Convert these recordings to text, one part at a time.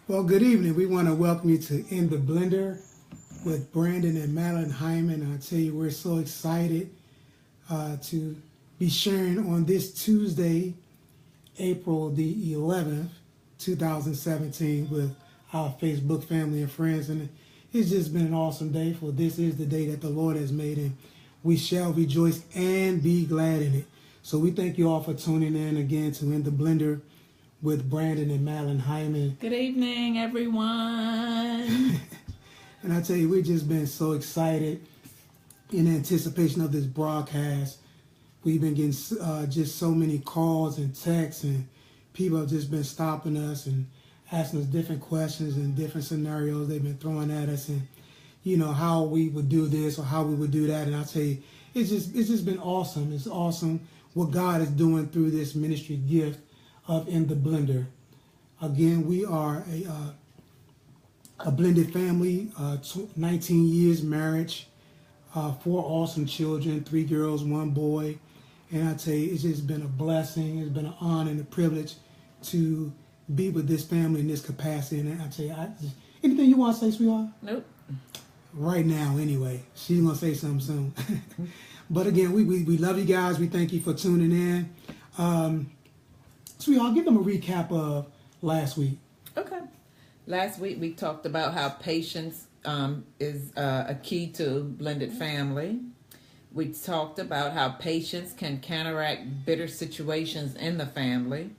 Well, good evening. We want to welcome you to In the Blender with Brandon and Madeline Hyman. I tell you, we're so excited to be sharing on this Tuesday, April the 11th, 2017, with our Facebook family and friends. And it's just been an awesome day, for this is the day that the Lord has made, and we shall rejoice and be glad in it. So we thank you all for tuning in again to In the Blender with Brandon and Madeline Hyman. Good evening, everyone. And I tell you, we've just been so excited in anticipation of this broadcast. We've been getting just so many calls and texts, and people have just been stopping us and asking us different questions and different scenarios they've been throwing at us, and you know, how we would do this or how we would do that. And I tell you, it's just been awesome. It's awesome what God is doing through this ministry gift of In the Blender. Again, we are a blended family, 19 years marriage, 4 awesome children, 3 girls, 1 boy. And I tell you, it's just been a blessing. It's been an honor and a privilege to be with this family in this capacity. And I tell you, anything you want to say, sweetheart? Nope. Right now, anyway. She's going to say something soon. But again, we love you guys. We thank you for tuning in. Sweetheart, give them a recap of last week. Okay. Last week we talked about how patience is a key to blended family. We talked about how patience can counteract bitter situations in the family.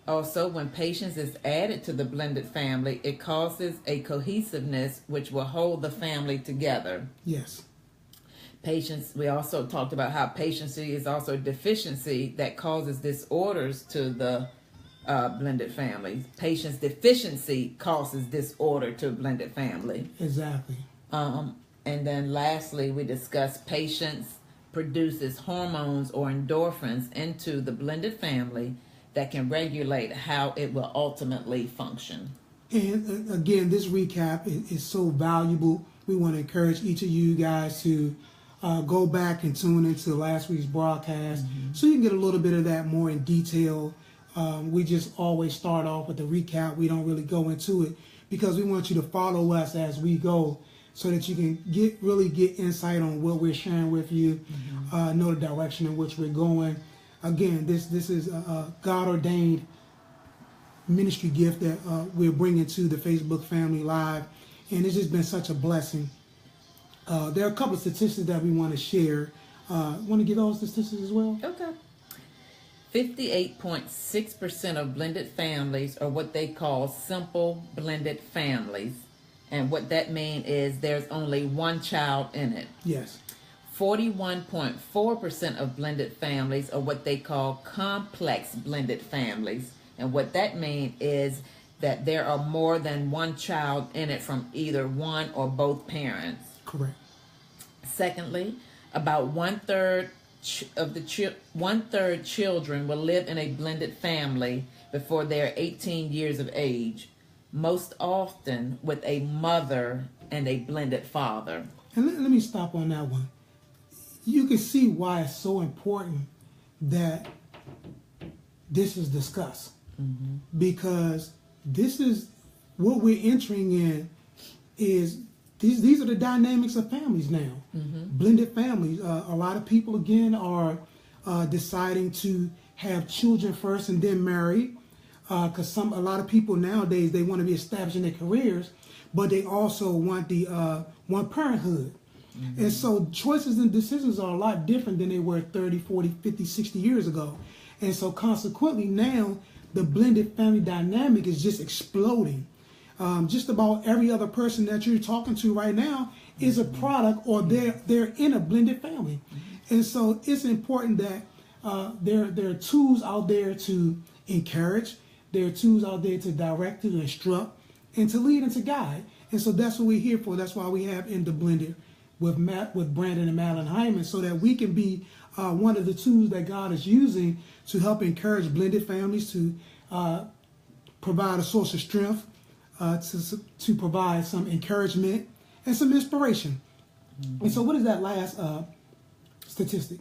Also, when patience is added to the blended family, it causes a cohesiveness which will hold the family together. Yes. Patience, we also talked about how patience is also a deficiency that causes disorders to the blended family. Patience deficiency causes disorder to a blended family. Exactly. And then lastly, we discussed patience produces hormones or endorphins into the blended family that can regulate how it will ultimately function. And again, this recap is so valuable. We want to encourage each of you guys to go back and tune into last week's broadcast, so you can get a little bit of that more in detail. We just always start off with the recap. We don't really go into it because we want you to follow us as we go, so that you can really get insight on what we're sharing with you, know the direction in which we're going. Again, this is a God-ordained ministry gift that we're bringing to the Facebook family live, and it's just been such a blessing. There are a couple of statistics that we want to share. Want to give those statistics as well? Okay. 58.6% of blended families are what they call simple blended families. And what that means is there's only one child in it. Yes. 41.4% of blended families are what they call complex blended families. And what that means is that there are more than one child in it from either one or both parents. Correct. Secondly, about one-third children will live in a blended family before they're 18 years of age, most often with a mother and a blended father. And let me stop on that one. You can see why it's so important that this is discussed, because this is what we're entering in. Is these are the dynamics of families now, blended families. A lot of people again are deciding to have children first and then marry, because a lot of people nowadays, they want to be established in their careers, but they also want the one parenthood. And so choices and decisions are a lot different than they were 30, 40, 50, 60 years ago. And so consequently now, the blended family dynamic is just exploding. Just about every other person that you're talking to right now is a product, or they're in a blended family. And so it's important that there are tools out there to encourage. There are tools out there to direct, to instruct, and to lead and to guide. And so that's what we're here for. That's why we have In the Blender with Brandon and Madeline Hyman, so that we can be one of the tools that God is using to help encourage blended families, to provide a source of strength, to provide some encouragement and some inspiration. And so what is that last statistic?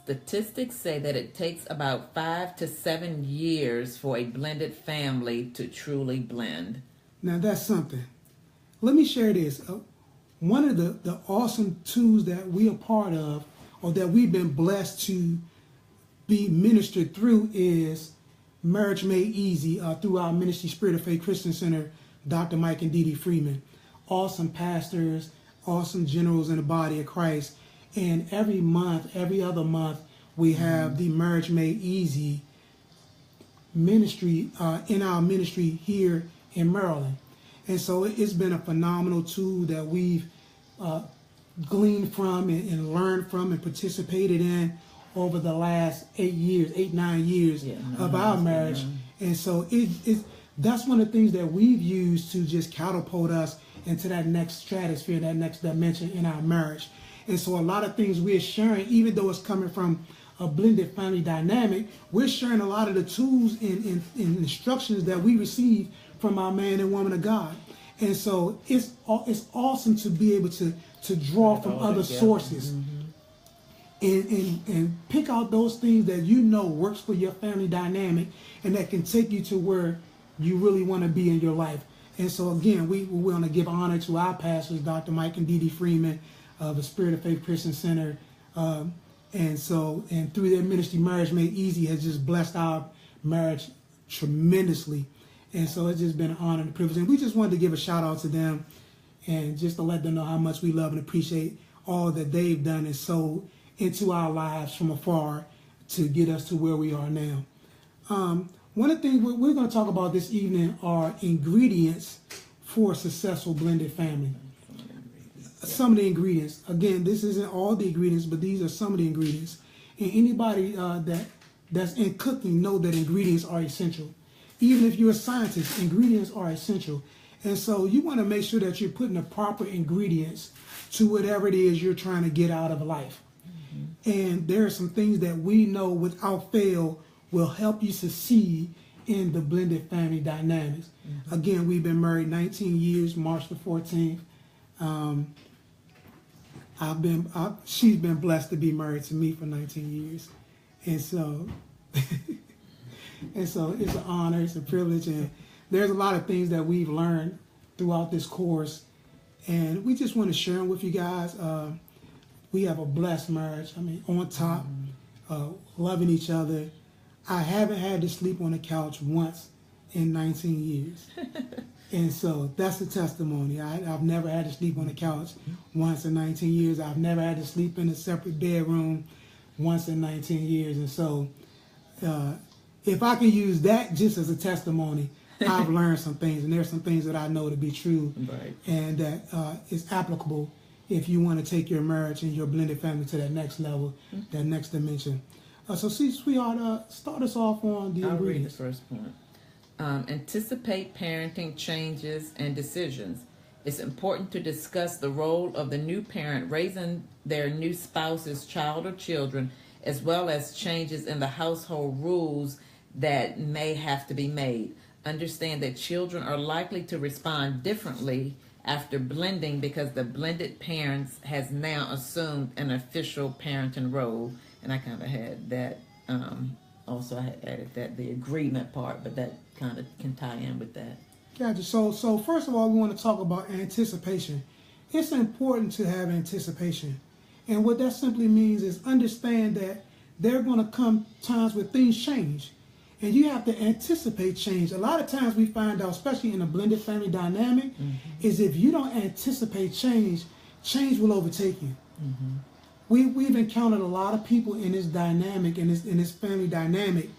Statistics say that it takes about 5 to 7 years for a blended family to truly blend. Now that's something. Let me share this. One of the awesome tools that we are part of, or that we've been blessed to be ministered through, is Marriage Made Easy through our ministry, Spirit of Faith Christian Center, Dr. Mike and Dee Dee Freeman. Awesome pastors, awesome generals in the body of Christ. And every month, every other month, we have the Marriage Made Easy ministry in our ministry here in Maryland. And so it's been a phenomenal tool that we've gleaned from and learned from and participated in over the last 9 years of our marriage. And so that's one of the things that we've used to just catapult us into that next stratosphere, that next dimension in our marriage. And so a lot of things we're sharing, even though it's coming from a blended family dynamic, we're sharing a lot of the tools and instructions that we receive from our man and woman of God. And so it's awesome to be able to draw from other sources and pick out those things that you know works for your family dynamic and that can take you to where you really want to be in your life. And so again, we want to give honor to our pastors, Dr. Mike and Dee Dee Freeman of the Spirit of Faith Christian Center. And through their ministry, Marriage Made Easy has just blessed our marriage tremendously. And so it's just been an honor and a privilege. And we just wanted to give a shout out to them and just to let them know how much we love and appreciate all that they've done and sold into our lives from afar to get us to where we are now. One of the things we're going to talk about this evening are ingredients for a successful blended family. Some of the ingredients. Again, this isn't all the ingredients, but these are some of the ingredients. And anybody that's in cooking know that ingredients are essential. Even if you're a scientist, ingredients are essential. And so you want to make sure that you're putting the proper ingredients to whatever it is you're trying to get out of life. And there are some things that we know without fail will help you succeed in the blended family dynamics. Again, we've been married 19 years, March the 14th. She's been blessed to be married to me for 19 years. And so it's an honor, it's a privilege, and there's a lot of things that we've learned throughout this course, and we just want to share them with you guys. We have a blessed marriage. I mean, on top, loving each other. I haven't had to sleep on the couch once in 19 years. And so that's a testimony. I've never had to sleep on the couch once in 19 years. I've never had to sleep in a separate bedroom once in 19 years. And so if I can use that just as a testimony, I've learned some things. And there's some things that I know to be true, right, and that is applicable if you want to take your marriage and your blended family to that next level, that next dimension. So, sweetheart, start us off on the ingredients. I'll read the first point. Anticipate parenting changes and decisions. It's important to discuss the role of the new parent raising their new spouse's child or children, as well as changes in the household rules that may have to be made. Understand that children are likely to respond differently after blending because the blended parents has now assumed an official parenting role. And I kind of had that, also I had added that, the agreement part, but that kind of can tie in with that. Gotcha. So first of all, we want to talk about anticipation. It's important to have anticipation. And what that simply means is understand that there are going to come times where things change. And you have to anticipate change. A lot of times we find out, especially in a blended family dynamic, is if you don't anticipate change, change will overtake you. We've encountered a lot of people in this dynamic, in this family dynamic,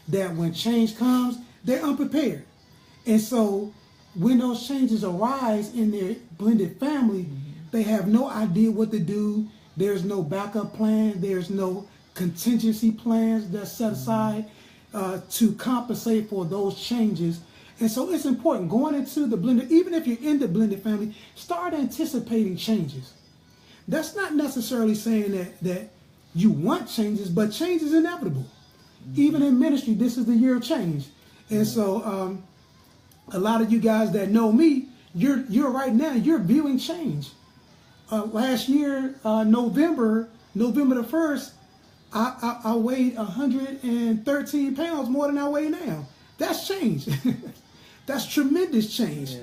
that when change comes, they're unprepared. And so when those changes arise in their blended family, they have no idea what to do. There's no backup plan. There's no contingency plans that's set aside to compensate for those changes. And so it's important going into the blended, even if you're in the blended family, start anticipating changes. That's not necessarily saying that you want changes, but change is inevitable. Even in ministry, this is the year of change. And so a lot of you guys that know me, you're right now, you're viewing change. Last year, November the 1st, I weighed 113 pounds more than I weigh now. That's change. That's tremendous change. Yes.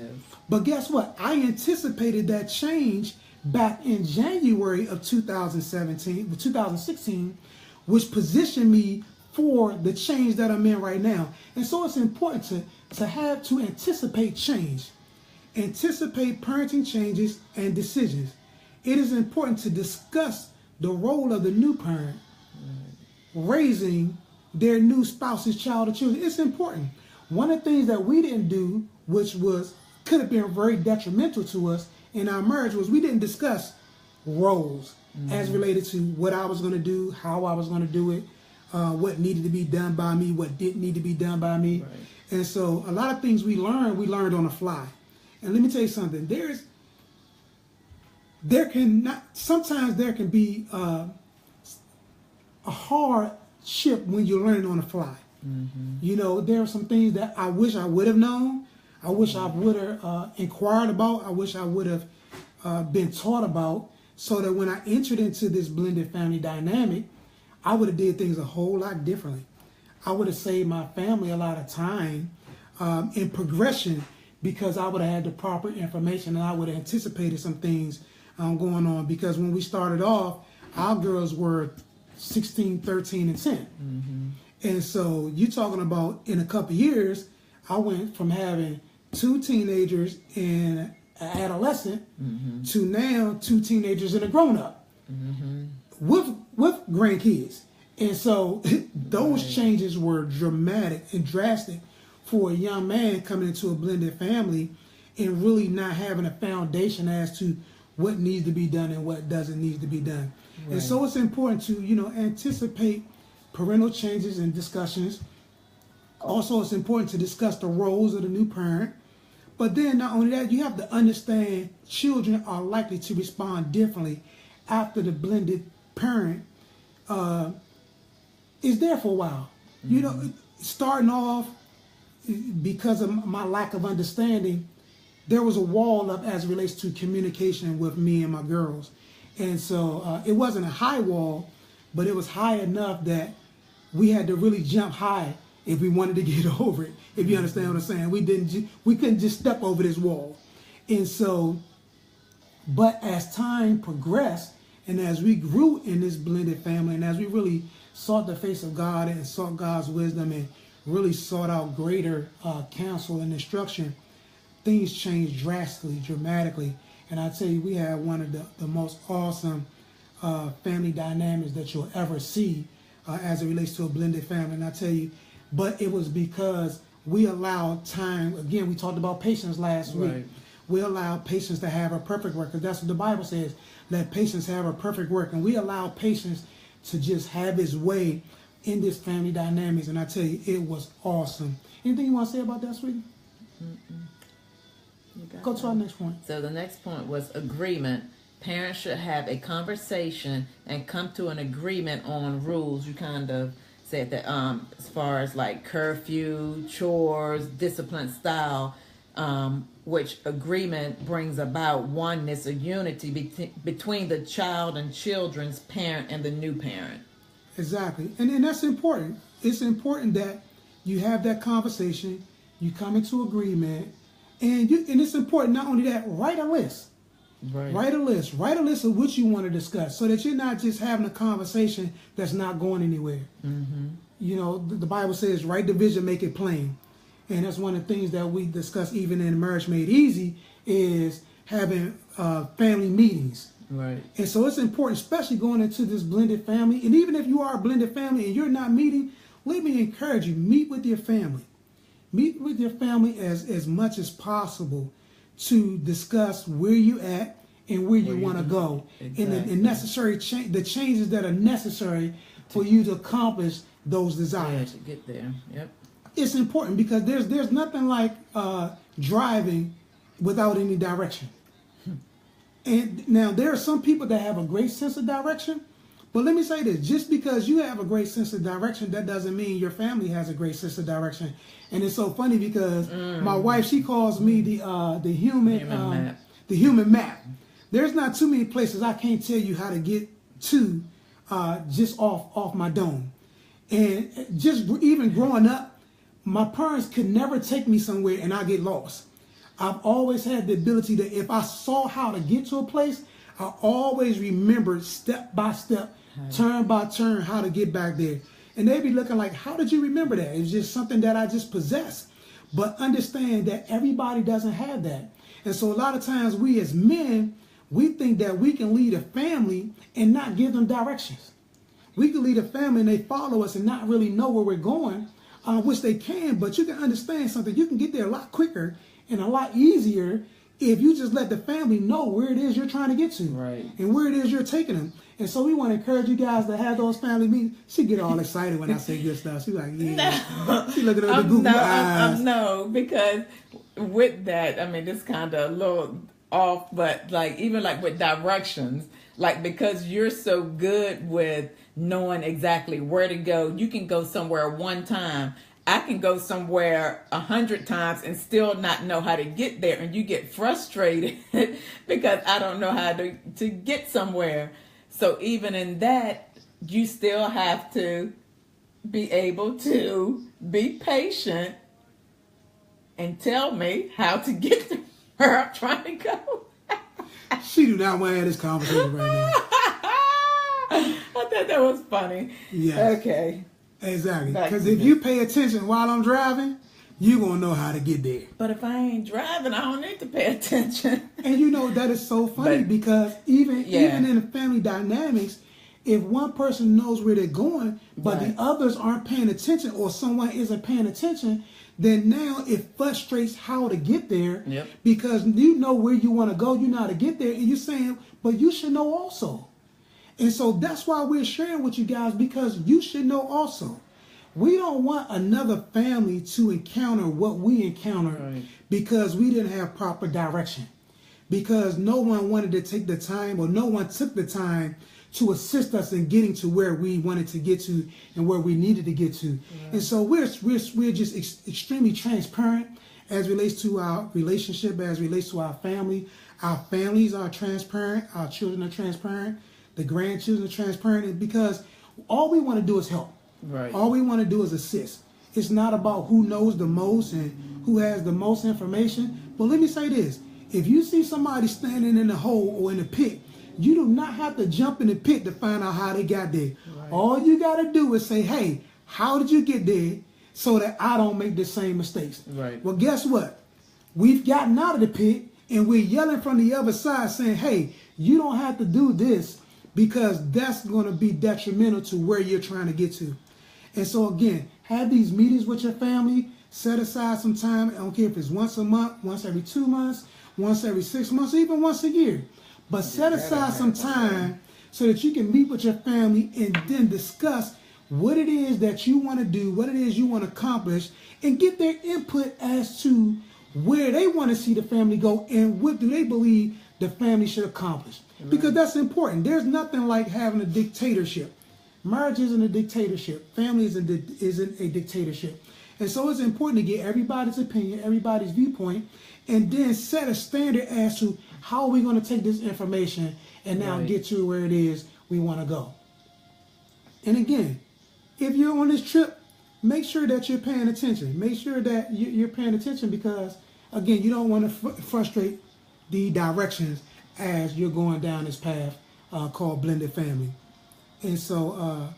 But guess what? I anticipated that change back in January of 2016, which positioned me for the change that I'm in right now. And so it's important to anticipate change, anticipate parenting changes and decisions. It is important to discuss the role of the new parent raising their new spouse's child or children. It's important. One of the things that we didn't do, which could have been very detrimental to us in our marriage, was we didn't discuss roles as related to what I was going to do, how I was going to do it, what needed to be done by me, what didn't need to be done by me. Right. And so a lot of things we learned on the fly. And let me tell you something. Sometimes there can be a hardship when you're learning on the fly. You know, there are some things that I wish I would have known. I wish I would have inquired about. I wish I would have been taught about, so that when I entered into this blended family dynamic, I would have did things a whole lot differently. I would have saved my family a lot of time in progression, because I would have had the proper information and I would have anticipated some things going on. Because when we started off, our girls were 16, 13, and 10. And so you're talking about in a couple of years, I went from having 2 teenagers and an adolescent to now 2 teenagers and a grown-up with grandkids. And so those changes were dramatic and drastic for a young man coming into a blended family and really not having a foundation as to what needs to be done and what doesn't need to be done. Right. And so it's important to, anticipate parental changes and discussions. Also, it's important to discuss the roles of the new parent. But then not only that, you have to understand children are likely to respond differently after the blended parent is there for a while. Starting off, because of my lack of understanding, there was a wall up as it relates to communication with me and my girls. And so it wasn't a high wall, but it was high enough that we had to really jump high if we wanted to get over it, if you understand what I'm saying. We couldn't just step over this wall. And so, but as time progressed and as we grew in this blended family and as we really sought the face of God and sought God's wisdom and really sought out greater counsel and instruction, things changed drastically, dramatically. And I tell you, we had one of the most awesome family dynamics that you'll ever see as it relates to a blended family. And I tell you, but it was because we allowed time. Again, we talked about patience last week. We allowed patience to have a perfect work, because that's what the Bible says, let patience have a perfect work. And we allowed patience to just have its way in this family dynamics. And I tell you, it was awesome. Anything you want to say about that, sweetie? Go to our next point. So the next point was agreement. Parents should have a conversation and come to an agreement on rules. You kind of said that as far as like curfew, chores, discipline style, which agreement brings about oneness or unity between the child and children's parent and the new parent. Exactly. And that's important. It's important that you have that conversation, you come into agreement, and it's important not only that, write a list. Right. Write a list of what you want to discuss, so that you're not just having a conversation that's not going anywhere. The Bible says, write the vision, make it plain. And that's one of the things that we discuss even in Marriage Made Easy, is having family meetings. Right. And so it's important, especially going into this blended family. And even if you are a blended family and you're not meeting, let me encourage you, meet with your family. Meet with your family as much as possible to discuss where you at and where you want to go. Exactly. And the necessary the changes that are necessary for you to accomplish those desires. To get there. Yep. It's important, because there's nothing like driving without any direction. And now there are some people that have a great sense of direction, but let me say this, just because you have a great sense of direction, that doesn't mean your family has a great sense of direction. And it's so funny because my wife, she calls me the human map. There's not too many places I can't tell you how to get to just off my dome. And just even growing up, my parents could never take me somewhere and I get lost. I've always had the ability that if I saw how to get to a place, I always remembered step by step, turn by turn, how to get back there. And they'd be looking like, how did you remember that? It was just something that I just possessed. But understand that everybody doesn't have that. And so a lot of times we as men, we think that we can lead a family and not give them directions. We can lead a family and they follow us and not really know where we're going, which they can, but you can understand something. You can get there a lot quicker and a lot easier if you just let the family know where it is you're trying to get to, right, and where it is you're taking them. And so we want to encourage you guys to have those family meetings. She get all excited when I say good stuff. She's like, yeah. No. She looking at the Google eyes. No, because with that, I mean, this kind of a little off, but like even like with directions, like because you're so good with knowing exactly where to go, you can go somewhere one time. I can go somewhere 100 times and still not know how to get there, and you get frustrated because I don't know how to get somewhere. So even in that, you still have to be able to be patient and tell me how to get to where I'm trying to go. She do not want to have this conversation right now. I thought that was funny. Yeah. Okay. Exactly. Because if you pay attention while I'm driving, you're going to know how to get there. But if I ain't driving, I don't need to pay attention. And you know, that is so funny because even in the family dynamics, if one person knows where they're going, but the others aren't paying attention or someone isn't paying attention, then now it frustrates how to get there because you know where you want to go, you know how to get there, and you're saying, but you should know also. And so that's why we're sharing with you guys, because you should know also. We don't want another family to encounter what we encountered because we didn't have proper direction. Because no one wanted to take the time, or no one took the time to assist us in getting to where we wanted to get to and where we needed to get to. Right. And so we're just extremely transparent as relates to our relationship, as relates to our family. Our families are transparent. Our children are transparent. The grandchildren are transparent, because all we want to do is help. Right. All we want to do is assist. It's not about who knows the most and who has the most information. But let me say this. If you see somebody standing in the hole or in the pit, you do not have to jump in the pit to find out how they got there. Right. All you got to do is say, hey, how did you get there so that I don't make the same mistakes? Right. Well, guess what? We've gotten out of the pit and we're yelling from the other side saying, hey, you don't have to do this because that's going to be detrimental to where you're trying to get to. And so, again, have these meetings with your family. Set aside some time. I don't care if it's once a month, once every 2 months, once every 6 months, even once a year. But set aside some time so that you can meet with your family and then discuss what it is that you want to do, what it is you want to accomplish, and get their input as to where they want to see the family go and what do they believe the family should accomplish. Right. Because that's important. There's nothing like having a dictatorship. Marriage isn't a dictatorship. Family isn't a dictatorship. And so it's important to get everybody's opinion, everybody's viewpoint, and then set a standard as to how are we going to take this information and now get to where it is we want to go. And again, if you're on this trip, make sure that you're paying attention. Make sure that you're paying attention because, again, you don't want to frustrate the directions as you're going down this path called blended family. And so,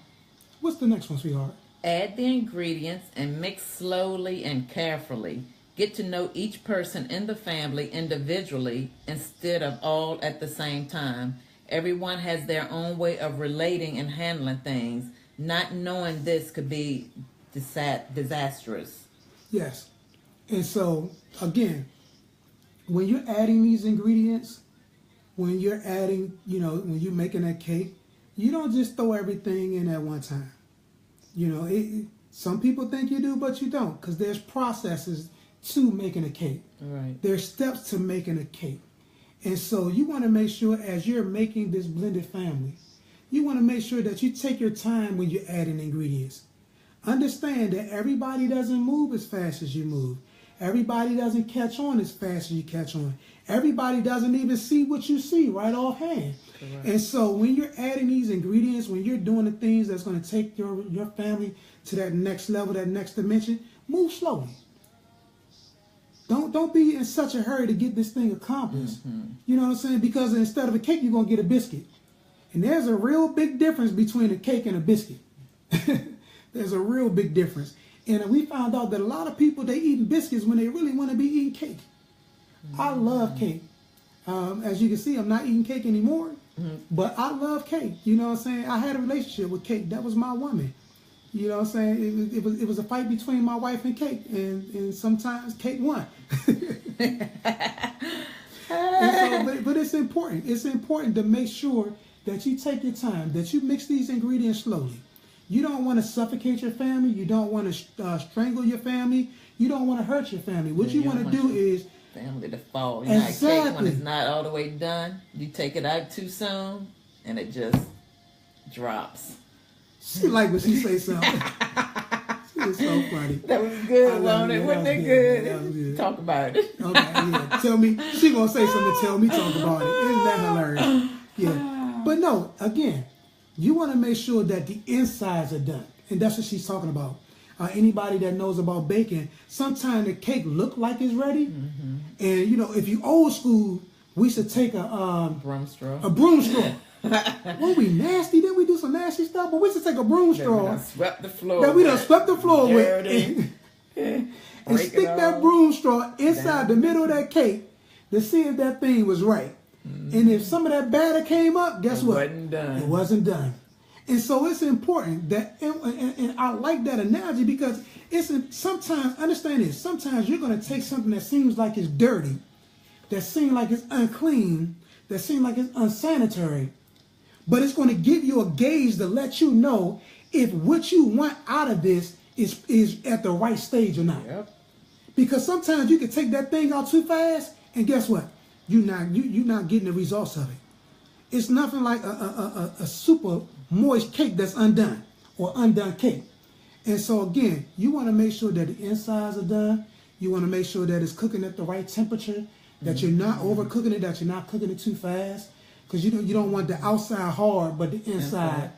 what's the next one, sweetheart? Add the ingredients and mix slowly and carefully. Get to know each person in the family individually instead of all at the same time. Everyone has their own way of relating and handling things. Not knowing this could be disastrous. Yes. And so, again, when you're adding these ingredients, when you're adding, when you're making that cake, you don't just throw everything in at one time. Some people think you do, but you don't, because there's processes to making a cake. Right. There's steps to making a cake. And so you want to make sure as you're making this blended family, you want to make sure that you take your time when you're adding ingredients. Understand that everybody doesn't move as fast as you move. Everybody doesn't catch on as fast as you catch on. Everybody doesn't even see what you see right offhand. Correct. And so when you're adding these ingredients, when you're doing the things that's going to take your family to that next level, that next dimension, move slowly. Don't be in such a hurry to get this thing accomplished. Mm-hmm. You know what I'm saying? Because instead of a cake, you're going to get a biscuit. And there's a real big difference between a cake and a biscuit. There's a real big difference. And we found out that a lot of people, they eating biscuits when they really want to be eating cake. Mm-hmm. I love cake. As you can see, I'm not eating cake anymore. Mm-hmm. But I love cake. You know what I'm saying? I had a relationship with cake. That was my woman. You know what I'm saying? It was a fight between my wife and cake. And sometimes cake won. But it's important. It's important to make sure that you take your time, that you mix these ingredients slowly. You don't want to suffocate your family. You don't want to strangle your family. You don't want to hurt your family. What you want to do is family to fall. You know, cake, when it's not all the way done, you take it out too soon, and it just drops. She like when she say something. It's so funny. That was good, wasn't it? Wasn't it good? That was good. Talk about it. Okay, yeah. Tell me. She gonna say something to tell me talk about it. Isn't that hilarious? Yeah. But no, again, you want to make sure that the insides are done. And that's what she's talking about. Anybody that knows about baking, sometimes the cake look like it's ready. Mm-hmm. And, you know, if you old school, we should take a broom straw. A broom straw. Well, we nasty. Then we do some nasty stuff. But we should take a broom straw. That swept the floor. That we done swept the floor with. And stick that broom straw inside the middle of that cake to see if that thing was right. Mm-hmm. And if some of that batter came up, guess what? It wasn't done. It wasn't done. And so it's important that, and I like that analogy because it's sometimes, understand this, sometimes you're going to take something that seems like it's dirty, that seems like it's unclean, that seems like it's unsanitary, but it's going to give you a gauge to let you know if what you want out of this is at the right stage or not. Yep. Because sometimes you can take that thing out too fast, and guess what? You're not getting the results of it. It's nothing like a super moist cake that's undone or undone cake. And so again, you want to make sure that the insides are done. You want to make sure that it's cooking at the right temperature, that you're not overcooking it, that you're not cooking it too fast, because you don't want the outside hard but the inside,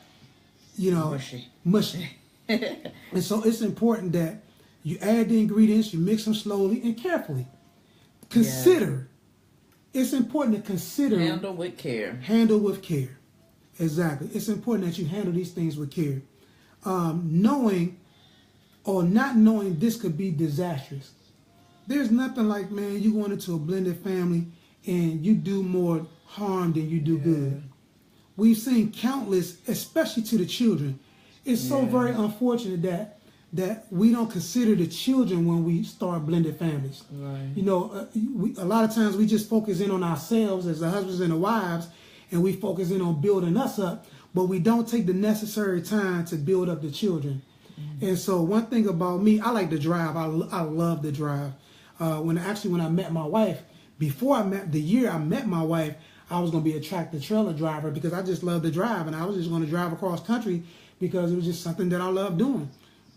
you know, mushy. And so it's important that you add the ingredients, you mix them slowly and carefully. Consider. It's important to consider. Handle with care. Handle with care. Exactly. It's important that you handle these things with care. Knowing or not knowing this could be disastrous. There's nothing like, man, you going into a blended family and you do more harm than you do good. We've seen countless, especially to the children. It's so very unfortunate that we don't consider the children when we start blended families. Right. You know, a lot of times we just focus in on ourselves as the husbands and the wives, and we focus in on building us up, but we don't take the necessary time to build up the children. Mm-hmm. And so one thing about me, I like to drive. I love to drive. When I met my wife, the year I met my wife, I was going to be a tractor trailer driver because I just love to drive, and I was just going to drive across country because it was just something that I love doing.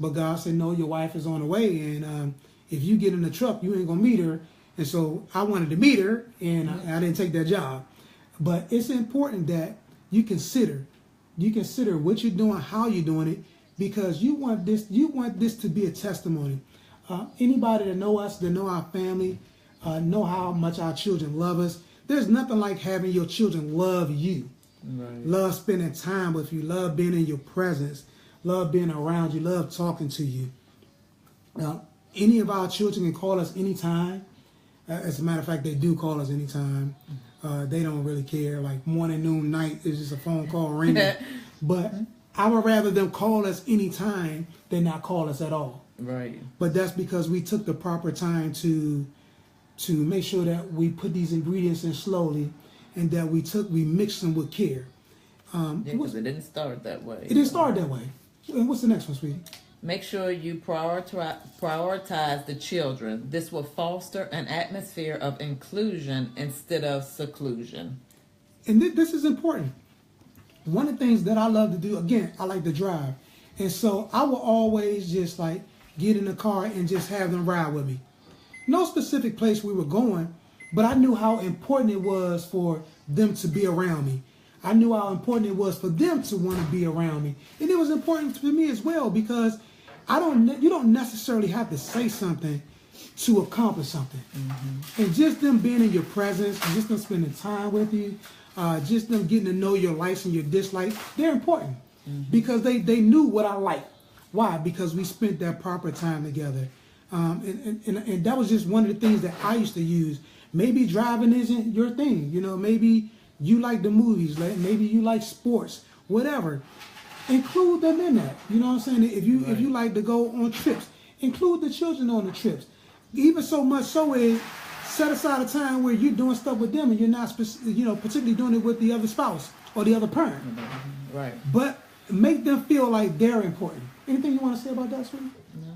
But God said, no, your wife is on the way, and if you get in the truck, you ain't going to meet her. And so I wanted to meet her, and I didn't take that job. But it's important that you consider what you're doing, how you're doing it, because you want this to be a testimony. Anybody that know us, that know our family, know how much our children love us. There's nothing like having your children love you. Right. Love spending time with you, love being in your presence, love being around you, love talking to you. Any of our children can call us anytime. As a matter of fact, they do call us anytime. They don't really care. Like morning, noon, night is just a phone call ringing. But I would rather them call us anytime than not call us at all. Right. But that's because we took the proper time to make sure that we put these ingredients in slowly, and that we mixed them with care. Because it didn't start that way. It didn't start that way. And what's the next one, sweetie? Make sure you prioritize the children. This will foster an atmosphere of inclusion instead of seclusion. And this is important. One of the things that I love to do, again, I like to drive. And so I will always just like get in the car and just have them ride with me. no specific place we were going, but I knew how important it was for them to be around me. I knew how important it was for them to want to be around me. And it was important to me as well, because you don't necessarily have to say something to accomplish something. Mm-hmm. And just them being in your presence, just them spending time with you, just them getting to know your likes and your dislikes, they're important. Mm-hmm. Because they knew what I like. Why? Because we spent that proper time together. And that was just one of the things that I used to use. Maybe driving isn't your thing. You know, maybe you like the movies, maybe you like sports, whatever. Include them in that. You know what I'm saying? If you like to go on trips, include the children on the trips. Even so much so is set aside a time where you're doing stuff with them and you're not, particularly doing it with the other spouse or the other parent. Right. But make them feel like they're important. Anything you want to say about that, sweetie? No,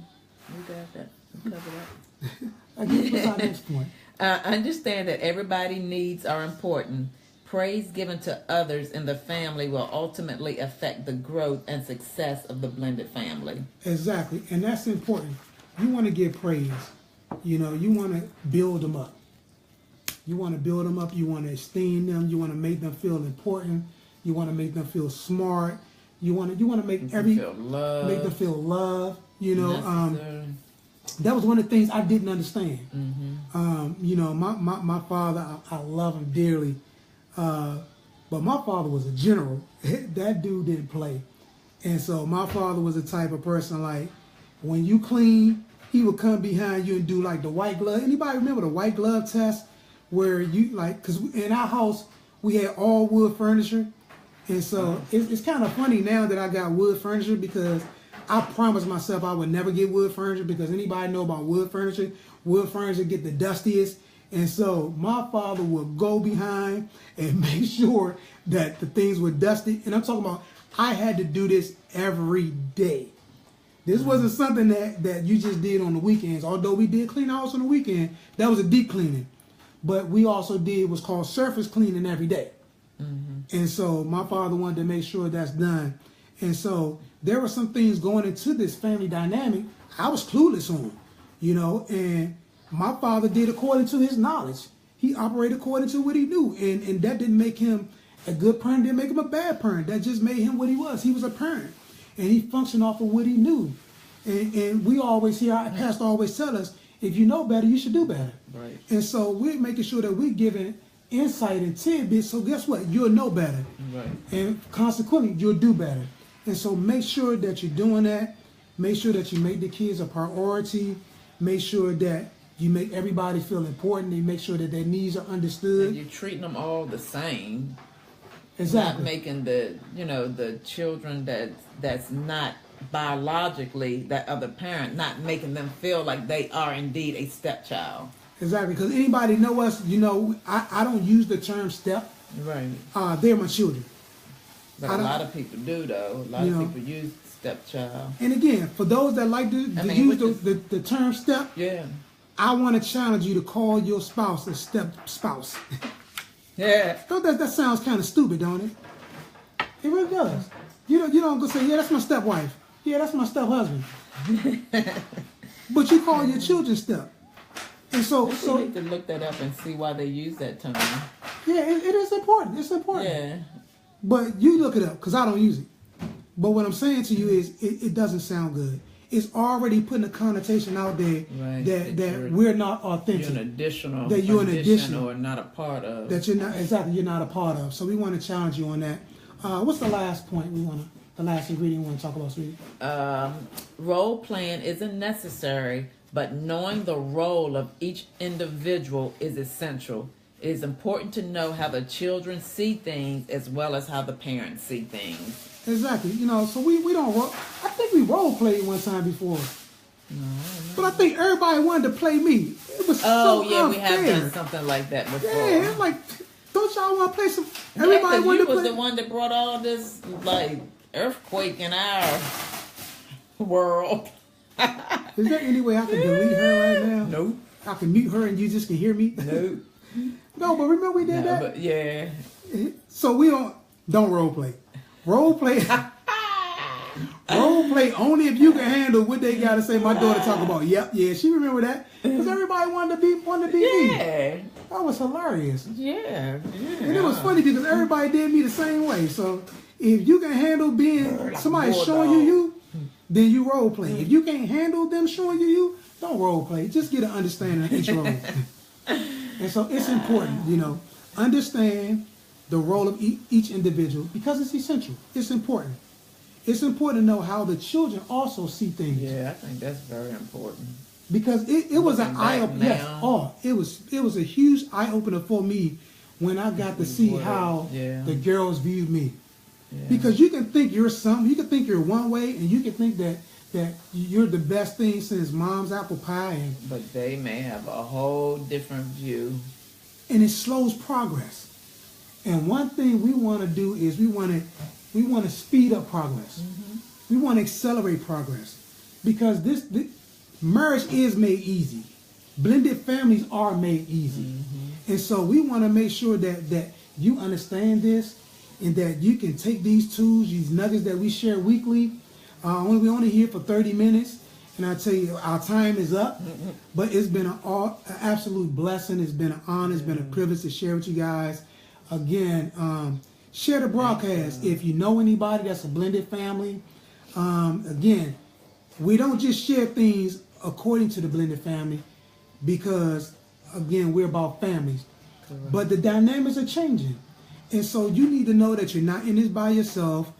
we got that. We covered that. I guess what's our next point? Understand that everybody's needs are important. Praise given to others in the family will ultimately affect the growth and success of the blended family. Exactly, and that's important. You want to give praise. You want to build them up. You want to build them up. You want to esteem them. You want to make them feel important. You want to make them feel smart. You want to make them feel loved. That was one of the things I didn't understand. Mm-hmm. My father, I love him dearly, but my father was a general. That dude didn't play, and so my father was the type of person, like, when you clean, he would come behind you and do like the white glove. Anybody remember the white glove test, where you because in our house we had all wood furniture, and so it's kind of funny now that I got wood furniture, because I promised myself I would never get wood furniture, because anybody know about wood furniture get the dustiest. And so my father would go behind and make sure that the things were dusty. And I'm talking about, I had to do this every day. This wasn't something that you just did on the weekends. Although we did clean the house on the weekend, that was a deep cleaning. But we also did what's called surface cleaning every day. Mm-hmm. And so my father wanted to make sure that's done. And so there were some things going into this family dynamic I was clueless on, and my father did according to his knowledge. He operated according to what he knew. And that didn't make him a good parent, didn't make him a bad parent. That just made him what he was. He was a parent. And he functioned off of what he knew. And we always hear, our pastor always tell us, if you know better, you should do better. Right. And so we're making sure that we're giving insight and tidbits. So guess what? You'll know better. Right. And consequently, you'll do better. And so make sure that you're doing that. Make sure that you make the kids a priority. Make sure that you make everybody feel important. You make sure that their needs are understood. And you're treating them all the same. Exactly. Not making the children that's not biologically that other parent, not making them feel like they are indeed a stepchild. Exactly. Because anybody know us, I don't use the term step. Right. They're my children. But a lot of people do, though. A lot of people use stepchild. And again, for those that like to use the term step, yeah, I want to challenge you to call your spouse a step spouse. Yeah. That sounds kind of stupid, don't it? It really does. You don't go say, yeah, that's my stepwife. Yeah, that's my step-husband. But you call your children step. And so you need to look that up and see why they use that term. Yeah, it is important. It's important. Yeah. But you look it up, because I don't use it. But what I'm saying to you is it doesn't sound good. It's already putting a connotation out there that we're not authentic. You're an additional. That you're an additional. Or not a part of. That you're not a part of. So we want to challenge you on that. What's the last point the last ingredient we want to talk about, sweetie? Role playing isn't necessary, but knowing the role of each individual is essential. It is important to know how the children see things as well as how the parents see things. Exactly. So we don't role. I think we role played one time before. No. But I think everybody wanted to play me. It was so unfair. We have done something like that before. Yeah, it's like, don't y'all want to play some? Everybody wanted to play. You was the one that brought all this earthquake in our world. Is there any way I can delete her right now? Nope. I can mute her and you just can hear me? Nope. No, but remember we did that? But yeah. So we don't role play. Role play only if you can handle what they got to say. My daughter talk about, yeah, she remember that. Because everybody everybody wanted to be me. Yeah. That was hilarious. Yeah. And it was funny because everybody did me the same way. So if you can handle being somebody showing you, then you role play. If you can't handle them showing you, don't role play. Just get an understanding of each role. And so it's important, understand the role of each individual because it's essential. It's important. It's important to know how the children also see things. Yeah, I think that's very important. Because it was an eye opener. Yes, it was a huge eye opener for me when I got to see how the girls viewed me. Yeah. Because you can think you're something, you can think you're one way, and you can think that you're the best thing since mom's apple pie. But they may have a whole different view. And it slows progress. And one thing we want to do is we want to speed up progress. Mm-hmm. We want to accelerate progress. Because this marriage is made easy. Blended families are made easy. Mm-hmm. And so we want to make sure that you understand this and that you can take these tools, these nuggets that we share weekly. We're only here for 30 minutes. And I tell you, our time is up. Mm-hmm. But it's been an absolute blessing. It's been an honor. It's been a privilege to share with you guys. Again, share the broadcast. If you know anybody that's a blended family, again, we don't just share things according to the blended family because, again, we're about families. Correct. But the dynamics are changing. And so you need to know that you're not in this by yourself.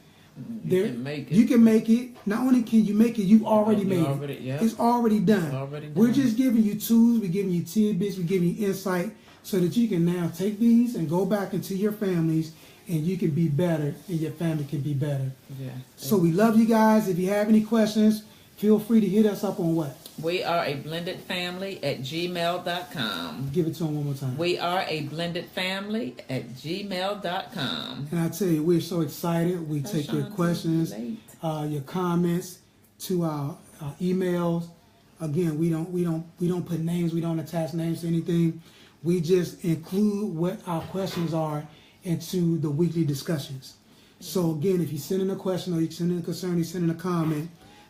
You can make it. You can make it. Not only can you make it, you've already made it. Yeah. It's already done. We're just giving you tools. We're giving you tidbits. We're giving you insight so that you can now take these and go back into your families and you can be better and your family can be better. Yeah. So we love you guys. If you have any questions, feel free to hit us up on what? We are a blended family at gmail.com. Give it to them one more time. We are a blended family at gmail.com. And I tell you, we're so excited. We take your questions, your comments to our emails. Again, we don't put names. We don't attach names to anything. We just include what our questions are into the weekly discussions. So again, if you send in a question or you send in a concern, you send in a comment,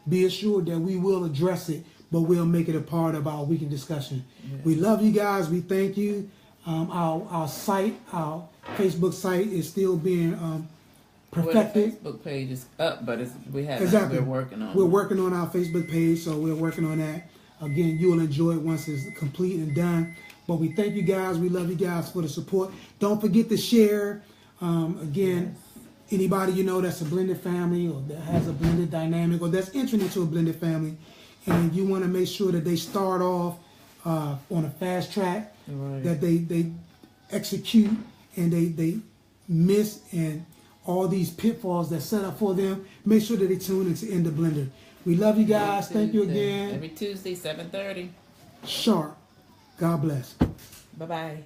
be assured that we will address it, but we'll make it a part of our weekly discussion. Yeah. We love you guys. We thank you. Our site, our Facebook site is still being perfected. Well, the Facebook page is up, but we're working on it. We're working on our Facebook page, so we're working on that. Again, you will enjoy it once it's complete and done. But we thank you guys. We love you guys for the support. Don't forget to share. Again, anybody you know that's a blended family or that has a blended dynamic or that's entering into a blended family, and you want to make sure that they start off on a fast track, that they execute and they miss and all these pitfalls that set up for them, make sure that they tune into In the Blender. We love you guys. Thank you again. Every Tuesday, 7:30. Sharp. God bless. Bye-bye.